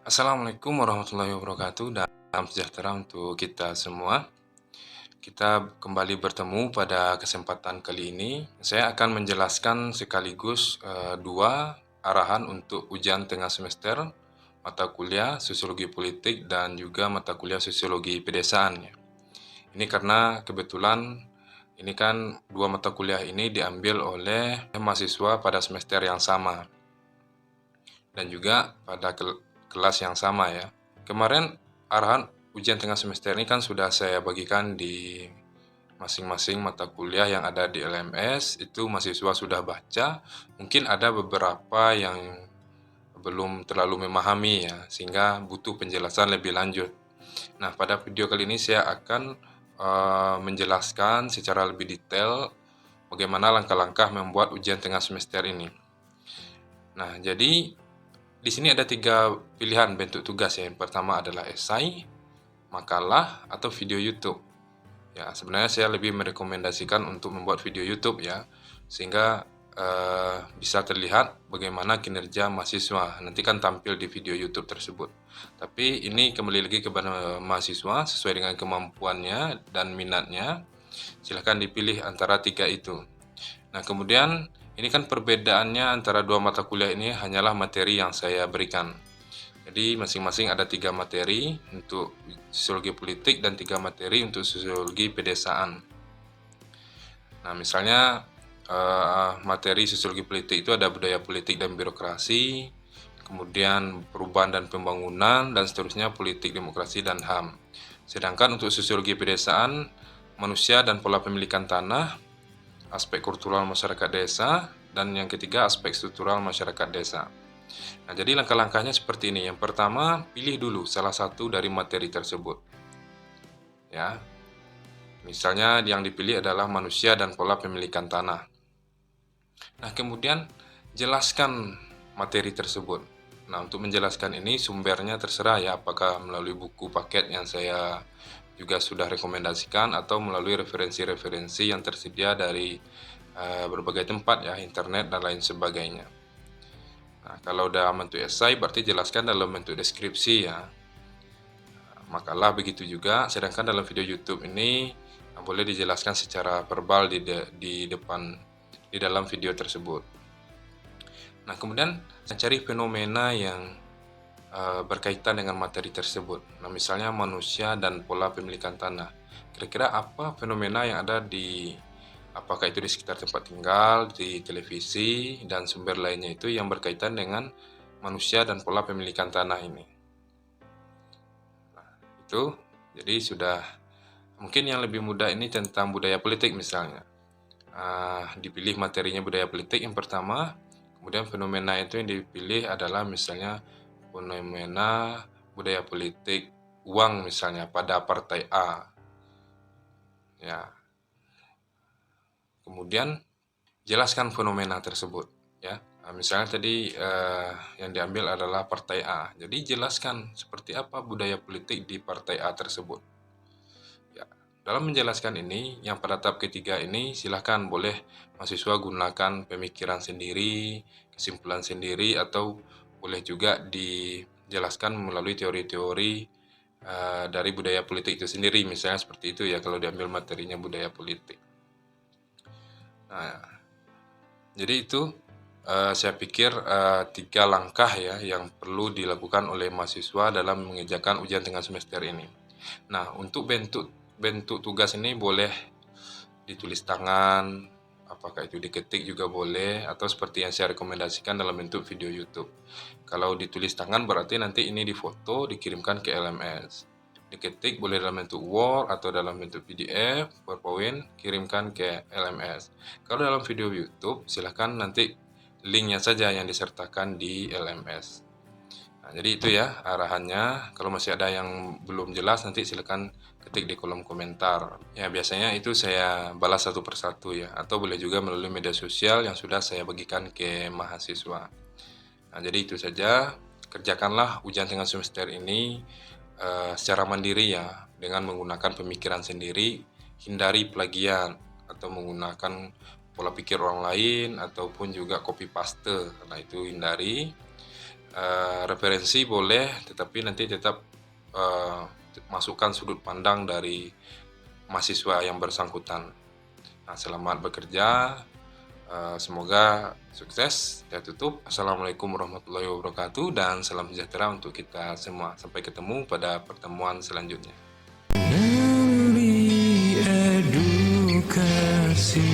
Assalamualaikum warahmatullahi wabarakatuh dan salam sejahtera untuk kita semua. Kita kembali bertemu pada kesempatan kali ini. Saya akan menjelaskan sekaligus dua arahan untuk ujian tengah semester mata kuliah Sosiologi Politik dan juga mata kuliah Sosiologi Pedesaan. Ini karena kebetulan ini kan dua mata kuliah ini diambil oleh mahasiswa pada semester yang sama dan juga pada kelas yang sama ya. Kemarin arahan ujian tengah semester ini kan sudah saya bagikan di masing-masing mata kuliah yang ada di LMS, itu mahasiswa sudah baca. Mungkin ada beberapa yang belum terlalu memahami ya, sehingga butuh penjelasan lebih lanjut. Nah, pada video kali ini saya akan menjelaskan secara lebih detail bagaimana langkah-langkah membuat ujian tengah semester ini. Nah, jadi di sini ada 3 pilihan bentuk tugas ya. Yang pertama adalah esai, makalah, atau video YouTube. Ya, sebenarnya saya lebih merekomendasikan untuk membuat video YouTube ya, sehingga bisa terlihat bagaimana kinerja mahasiswa. Nanti kan tampil di video YouTube tersebut. Tapi ini kembali lagi kepada mahasiswa sesuai dengan kemampuannya dan minatnya. Silahkan dipilih antara 3 itu. Nah, kemudian ini kan perbedaannya antara dua mata kuliah ini hanyalah materi yang saya berikan. Jadi masing-masing ada 3 materi untuk sosiologi politik dan 3 materi untuk sosiologi pedesaan. Nah, misalnya materi sosiologi politik itu ada budaya politik dan birokrasi, kemudian perubahan dan pembangunan, dan seterusnya politik, demokrasi, dan HAM. Sedangkan untuk sosiologi pedesaan, manusia dan pola pemilikan tanah, aspek kultural masyarakat desa, dan yang ketiga aspek struktural masyarakat desa. Nah, jadi langkah-langkahnya seperti ini. Yang pertama, pilih dulu salah satu dari materi tersebut. Ya. Misalnya yang dipilih adalah manusia dan pola pemilikan tanah. Nah, kemudian jelaskan materi tersebut. Nah, untuk menjelaskan ini sumbernya terserah ya, apakah melalui buku paket yang saya juga sudah rekomendasikan atau melalui referensi-referensi yang tersedia dari berbagai tempat ya, internet dan lain sebagainya. Nah, kalau dalam bentuk esai berarti jelaskan dalam bentuk deskripsi ya. Makalah begitu juga, sedangkan dalam video YouTube ini boleh dijelaskan secara verbal di depan di dalam video tersebut. Nah, kemudian cari fenomena yang berkaitan dengan materi tersebut. Nah, misalnya manusia dan pola pemilikan tanah. Kira-kira apa fenomena yang ada apakah itu di sekitar tempat tinggal, di televisi, dan sumber lainnya itu yang berkaitan dengan manusia dan pola pemilikan tanah ini. Nah, itu jadi sudah mungkin yang lebih mudah ini tentang budaya politik misalnya. Dipilih materinya budaya politik yang pertama, kemudian fenomena itu yang dipilih adalah misalnya fenomena budaya politik uang misalnya pada partai A. Ya. Kemudian jelaskan fenomena tersebut ya. Misalnya tadi yang diambil adalah partai A. Jadi jelaskan seperti apa budaya politik di partai A tersebut. Ya. Dalam menjelaskan ini, yang pada tahap ketiga ini silahkan boleh mahasiswa gunakan pemikiran sendiri, kesimpulan sendiri, atau boleh juga dijelaskan melalui teori-teori dari budaya politik itu sendiri, misalnya seperti itu ya kalau diambil materinya budaya politik. Nah, jadi itu saya pikir 3 langkah ya yang perlu dilakukan oleh mahasiswa dalam mengerjakan ujian tengah semester ini. Nah, untuk bentuk tugas ini boleh ditulis tangan, apakah itu diketik juga boleh, atau seperti yang saya rekomendasikan dalam bentuk video YouTube. Kalau ditulis tangan berarti nanti ini difoto, dikirimkan ke LMS. Diketik boleh dalam bentuk Word atau dalam bentuk PDF, PowerPoint, kirimkan ke LMS. Kalau dalam video YouTube, silahkan nanti linknya saja yang disertakan di LMS. Nah, jadi itu ya arahannya. Kalau masih ada yang belum jelas nanti silahkan ketik di kolom komentar. Ya, biasanya itu saya balas satu persatu ya, atau boleh juga melalui media sosial yang sudah saya bagikan ke mahasiswa. Nah, jadi itu saja. Kerjakanlah ujian tengah semester ini secara mandiri ya, dengan menggunakan pemikiran sendiri, hindari plagiat atau menggunakan pola pikir orang lain ataupun juga copy paste. Nah, itu hindari. referensi boleh, tetapi nanti tetap masukkan sudut pandang dari mahasiswa yang bersangkutan. Nah, selamat bekerja, semoga sukses. Saya tutup. Assalamualaikum warahmatullahi wabarakatuh dan salam sejahtera untuk kita semua. Sampai ketemu pada pertemuan selanjutnya. Melalui edukasi